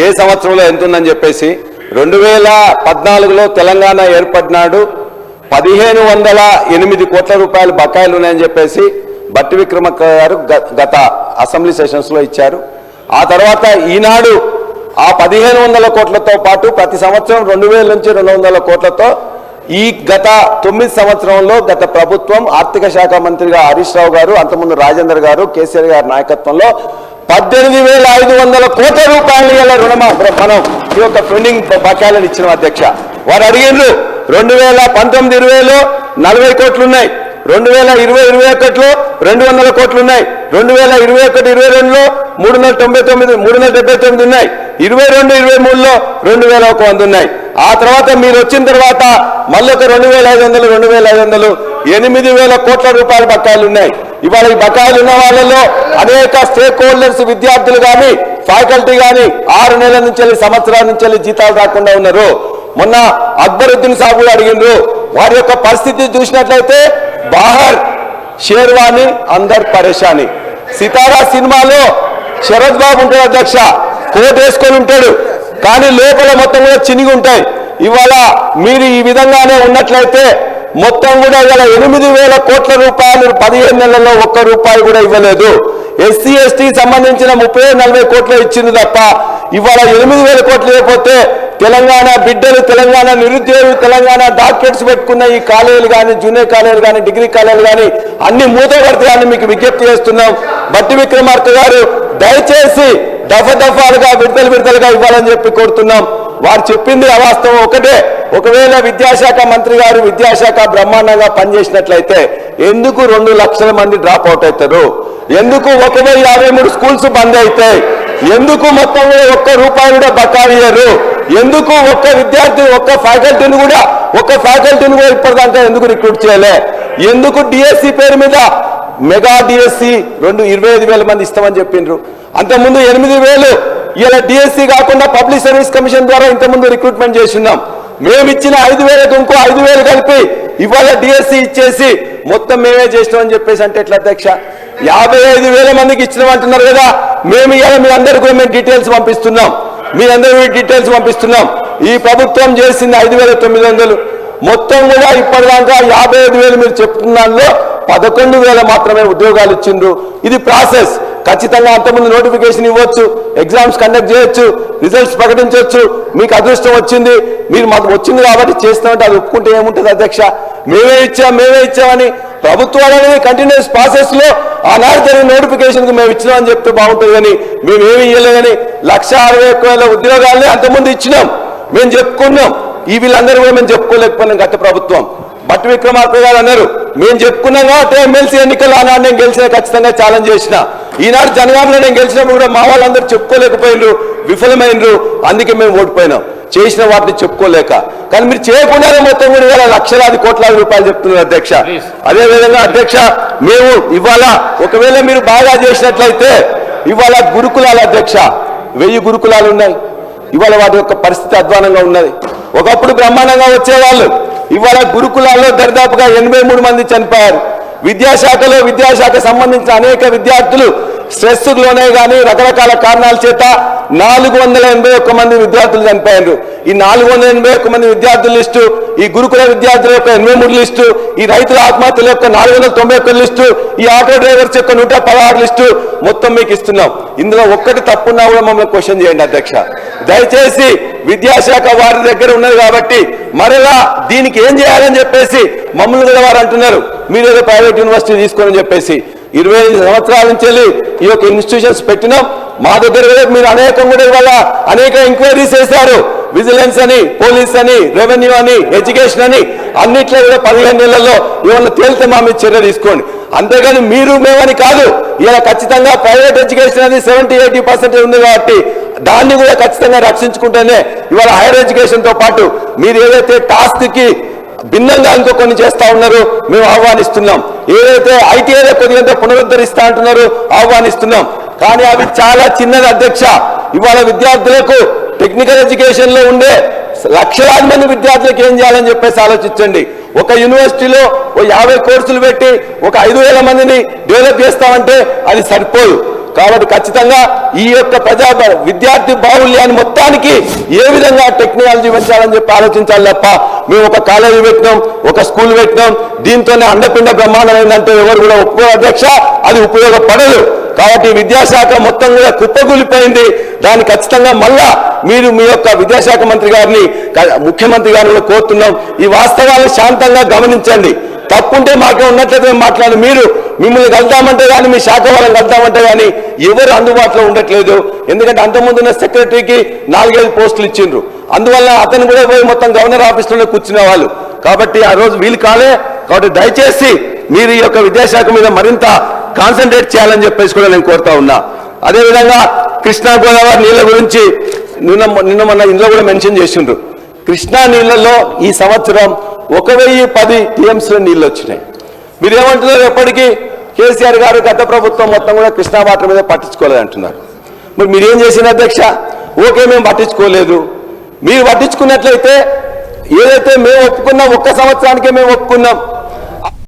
ఏ సంవత్సరంలో ఎంత ఉందని చెప్పేసి 2014లో తెలంగాణ ఏర్పడినాడు 1508 కోట్ల రూపాయలు బకాయిలు ఉన్నాయని చెప్పేసి బట్టి విక్రమార్క గారు గత అసెంబ్లీ సెషన్స్లో ఇచ్చారు. ఆ తర్వాత ఈనాడు ఆ 1500 కోట్లతో పాటు ప్రతి సంవత్సరం 2000 నుంచి 200 కోట్లతో ఈ గత 9 సంవత్సరంలో గత ప్రభుత్వం ఆర్థిక శాఖ మంత్రిగా హరీష్ రావు గారు, అంతకుముందు రాజేందర్ గారు, కేసీఆర్ గారి నాయకత్వంలో 18,500 కోట్ల రూపాయలు మనం ఈ యొక్క పెండింగ్ బకాయిలను ఇచ్చిన అధ్యక్ష. వారు అడిగిండ్రు 2019-20లో 40 కోట్లు ఉన్నాయి, 2020-21లో 200 కోట్లు ఉన్నాయి, 2021-22లో 379 ఉన్నాయి, 22-23లో 2100 ఉన్నాయి. ఆ తర్వాత మీరు వచ్చిన తర్వాత మళ్ళీ ఒక 2,500 8,000 కోట్ల రూపాయల బకాయిలు ఉన్నాయి. ఇవాళ ఈ బకాయిలు ఉన్న వాళ్ళలో అనేక స్టేక్ హోల్డర్స్, విద్యార్థులు కానీ ఫ్యాకల్టీ కానీ 6 నెలల నుంచి సంవత్సరాల నుంచి జీతాలు రాకుండా ఉన్నారు. మొన్న అక్బరుద్దీన్ సాబ్ కూడా అడిగిండ్రు, వారి యొక్క పరిస్థితి చూసినట్లయితే బాహర్ షేర్వాణి అందర్ పరేషాని. సితారా సినిమాలో శరత్ బాబు ఉంటాడు అధ్యక్ష, కోట్ వేసుకొని ఉంటాడు, కానీ లోపల మొత్తం కూడా చినిగి ఉంటాయి. ఇవాళ మీరు ఈ విధంగానే ఉన్నట్లయితే మొత్తం కూడా ఇవాళ 8,000 కోట్ల రూపాయలు 15 నెలల్లో 1 రూపాయి కూడా ఇవ్వలేదు. ఎస్సీ ఎస్టీ సంబంధించిన 30-40 కోట్లు ఇచ్చింది తప్ప ఇవాళ 8,000 కోట్లు ఇవ్వకపోతే తెలంగాణ బిడ్డలు, తెలంగాణ నిరుద్యోగులు, తెలంగాణ డాక్టరేట్స్ పెట్టుకున్న ఈ కాలేజీలు కానీ, జూనియర్ కాలేజీలు కానీ, డిగ్రీ కాలేజీలు కానీ అన్ని మూతపడతాయని మీకు విజ్ఞప్తి చేస్తున్నాం. బట్టి విక్రమార్క గారు దయచేసి దఫాలుగా విడతలుగా ఇవ్వాలని చెప్పి కోరుతున్నాం. వారు చెప్పింది అవాస్తవం ఒకటే. ఒకవేళ విద్యాశాఖ మంత్రి గారు విద్యాశాఖ బ్రహ్మాండంగా పనిచేసినట్లయితే ఎందుకు 2 లక్షల మంది డ్రాప్ అవుట్ అవుతారు? ఎందుకు 1,053 స్కూల్స్ బంద్ అవుతాయి? ఎందుకు మొత్తం 1 రూపాయి కూడా బకాయియరు? ఎందుకు ఒక్క విద్యార్థి, ఒక్క ఫ్యాకల్టీని కూడా ఇప్పటిదాకా ఎందుకు రిక్రూట్ చేయలే? ఎందుకు డిఎస్సి పేరు మీద మెగా డిఎస్సి 25,000 మంది ఇస్తామని చెప్పిండ్రు. అంతకుముందు 8,000, ఇలా డిఎస్సి కాకుండా పబ్లిక్ సర్వీస్ కమిషన్ ద్వారా ఇంతకుముందు రిక్రూట్మెంట్ చేస్తున్నాం. మేము ఇచ్చిన 5,000కు ఇంకో 5,000 కలిపి ఇవాళ డిఎస్సి ఇచ్చేసి మొత్తం మేమే చేసినామని చెప్పేసి అంటే ఎట్లా అధ్యక్ష? 55,000 మందికి ఇచ్చినామంటున్నారు కదా. మేము ఇవాళ మీ అందరికీ కూడా మేము డీటెయిల్స్ పంపిస్తున్నాం. ఈ ప్రభుత్వం చేసింది 5,900, మొత్తం కూడా ఇప్పటిదాకా 55,000 మీరు చెప్తున్న దానిలో 11,000 మాత్రమే ఉద్యోగాలు ఇచ్చిండ్రు. ఇది ప్రాసెస్. ఖచ్చితంగా అంతకుముందు నోటిఫికేషన్ ఇవ్వచ్చు, ఎగ్జామ్స్ కండక్ట్ చేయొచ్చు, రిజల్ట్స్ ప్రకటించవచ్చు. మీకు అదృష్టం వచ్చింది, మీరు మాకు వచ్చింది కాబట్టి చేస్తామంటే అది ఒప్పుకుంటే ఏముంటుంది అధ్యక్ష? మేమే ఇచ్చామని ప్రభుత్వాలు అనేది కంటిన్యూస్ ప్రాసెస్ లో ఆనాడు జరిగిన నోటిఫికేషన్ కి మేము ఇచ్చినామని చెప్తే బాగుంటుంది. కానీ మేమేమి ఇవ్వలేదని 161,000 ఉద్యోగాలని అంతకుముందు ఇచ్చినాం, మేము చెప్పుకున్నాం. ఈ వీళ్ళందరూ కూడా మేము చెప్పుకోలేకపోయినాం. గత ప్రభుత్వం బట్టి విక్రమార్క గారు అన్నారు, మేము చెప్పుకున్నాం కాబట్టి ఎమ్మెల్సీ ఎన్నికలు ఆనాడు నేను గెలిచిన ఖచ్చితంగా ఛాలెంజ్ చేసిన. ఈనాడు జనగాంలో నేను గెలిచినప్పుడు కూడా మా వాళ్ళందరూ చెప్పుకోలేకపోయినరు, విఫలమైనరు. అందుకే మేము ఓడిపోయినాం, చేసిన వాటిని చెప్పుకోలేక. కానీ మీరు చేయకుండానే మొత్తం కూడా ఇవాళ లక్షలాది కోట్లాది రూపాయలు చెప్తున్నారు అధ్యక్ష. అదేవిధంగా అధ్యక్ష, మేము ఇవాళ ఒకవేళ మీరు బాగా చేసినట్లయితే ఇవాళ గురుకులాలు అధ్యక్ష 1000 గురుకులాలు ఉన్నాయి. ఇవాళ వాటి యొక్క పరిస్థితి అధ్వానంగా ఉన్నది. ఒకప్పుడు బ్రహ్మాండంగా వచ్చేవాళ్ళు, ఇవాళ గురుకులాల్లో దరిదాపుగా 83 మంది చనిపోయారు. విద్యాశాఖ సంబంధించిన అనేక విద్యార్థులు స్ట్రెస్ లోనే కానీ రకరకాల కారణాల చేత 481 మంది విద్యార్థులు చనిపోయారు. ఈ 481 మంది విద్యార్థుల లిస్టు, ఈ గురుకుల విద్యార్థుల యొక్క 83 లిస్టు, ఈ రైతుల ఆత్మహత్యల యొక్క 491 లిస్టు, ఈ ఆటో డ్రైవర్స్ యొక్క 116 లిస్టు మొత్తం మీకు ఇస్తున్నాం. ఇందులో ఒక్కటి తప్పున్నా కూడా మమ్మల్ని క్వశ్చన్ చేయండి అధ్యక్ష. దయచేసి విద్యాశాఖ వారి దగ్గర ఉన్నది కాబట్టి మరలా దీనికి ఏం చేయాలని చెప్పేసి మమ్మల్ని కూడా వారు అంటున్నారు, మీరు ఏదో ప్రైవేట్ యూనివర్సిటీ తీసుకోని చెప్పేసి. 25 సంవత్సరాల నుంచి ఈ యొక్క ఇన్స్టిట్యూషన్స్ పెట్టినాం. మా దగ్గర మీరు అనేక ఎంక్వైరీస్ చేశారు. విజిలెన్స్ అని, పోలీస్ అని, రెవెన్యూ అని, ఎడ్యుకేషన్ అని అన్నిట్లో కూడా 15 నెలల్లో ఏమన్నా తేలితే మా మీద చర్య తీసుకోండి. అంతేగాని మీరు మేమని కాదు. ఇలా ఖచ్చితంగా ప్రైవేట్ ఎడ్యుకేషన్ అనేది 70-80% ఉంది కాబట్టి దాన్ని కూడా ఖచ్చితంగా రక్షించుకుంటేనే ఇవాళ హైయర్ ఎడ్యుకేషన్తో పాటు మీరు ఏదైతే టాస్క్కి భిన్నంగా ఇంకో కొన్ని చేస్తా ఉన్నారు మేము ఆహ్వానిస్తున్నాం. ఏదైతే ఐటీఐలో కొద్దిగా పునరుద్ధరిస్తా అంటున్నారు ఆహ్వానిస్తున్నాం. కానీ అవి చాలా చిన్నది అధ్యక్ష. ఇవాళ విద్యార్థులకు టెక్నికల్ ఎడ్యుకేషన్ లో ఉండే లక్షలాది మంది విద్యార్థులకు ఏం చేయాలని చెప్పేసి ఆలోచించండి. ఒక యూనివర్సిటీలో 50 కోర్సులు పెట్టి ఒక 5,000 మందిని డెవలప్ చేస్తామంటే అది సరిపోదు. కాబట్టి ఖచ్చితంగా ఈ యొక్క విద్యార్థి బాహుళ్యాన్ని మొత్తానికి ఏ విధంగా టెక్నాలజీ పెంచాలని చెప్పి ఆలోచించాలి తప్ప మేము ఒక కాలేజీ పెట్టినాం, ఒక స్కూల్ పెట్టినాం, దీంతోనే అండపిండ బ్రహ్మాండమైందంటే ఎవరు కూడా ఒప్పుకో అధ్యక్ష, అది ఉపయోగపడదు. కాబట్టి విద్యాశాఖ మొత్తం కూడా కుప్పకూలిపోయింది. దాన్ని ఖచ్చితంగా మళ్ళా మీరు మీ యొక్క విద్యాశాఖ మంత్రి గారిని, ముఖ్యమంత్రి గారిని కోరుతున్నాం, ఈ వాస్తవాలను శాంతంగా గమనించండి. తప్పుంటే మాకే ఉన్నట్లయితే మాట్లాడి, మిమ్మల్ని కలుద్దామంటే కానీ, మీ శాఖ వాళ్ళని కలుద్దామంటే కానీ ఎవరు అందుబాటులో ఉండట్లేదు. ఎందుకంటే అంతకుముందున్న సెక్రటరీకి 4-5 పోస్టులు ఇచ్చిండ్రు, అందువల్ల అతను కూడా పోయి మొత్తం గవర్నర్ ఆఫీసులో కూర్చునే వాళ్ళు. కాబట్టి ఆ రోజు వీలు కాలే. కాబట్టి దయచేసి మీరు ఈ యొక్క విద్యాశాఖ మీద మరింత కాన్సన్ట్రేట్ చేయాలని చెప్పేసి కూడా నేను కోరుతా ఉన్నా. అదేవిధంగా కృష్ణా గోదావరి నీళ్ళ గురించి నిన్న మొన్న ఇందులో కూడా మెన్షన్ చేసిండ్రు. కృష్ణా నీళ్లలో ఈ సంవత్సరం 1010 టీఎంసీల నీళ్ళు వచ్చినాయి. మీరేమంటున్నారు? ఎప్పటికీ కేసీఆర్ గారు గత ప్రభుత్వం మొత్తం కూడా కృష్ణా వాటర్ మీద పట్టించుకోలేదు అంటున్నారు. మరి మీరేం చేసిన అధ్యక్ష? ఓకే, మేము పట్టించుకోలేదు. మీరు పట్టించుకున్నట్లయితే ఏదైతే మేము ఒప్పుకున్నాం, ఒక్క సంవత్సరానికే మేము ఒప్పుకున్నాం,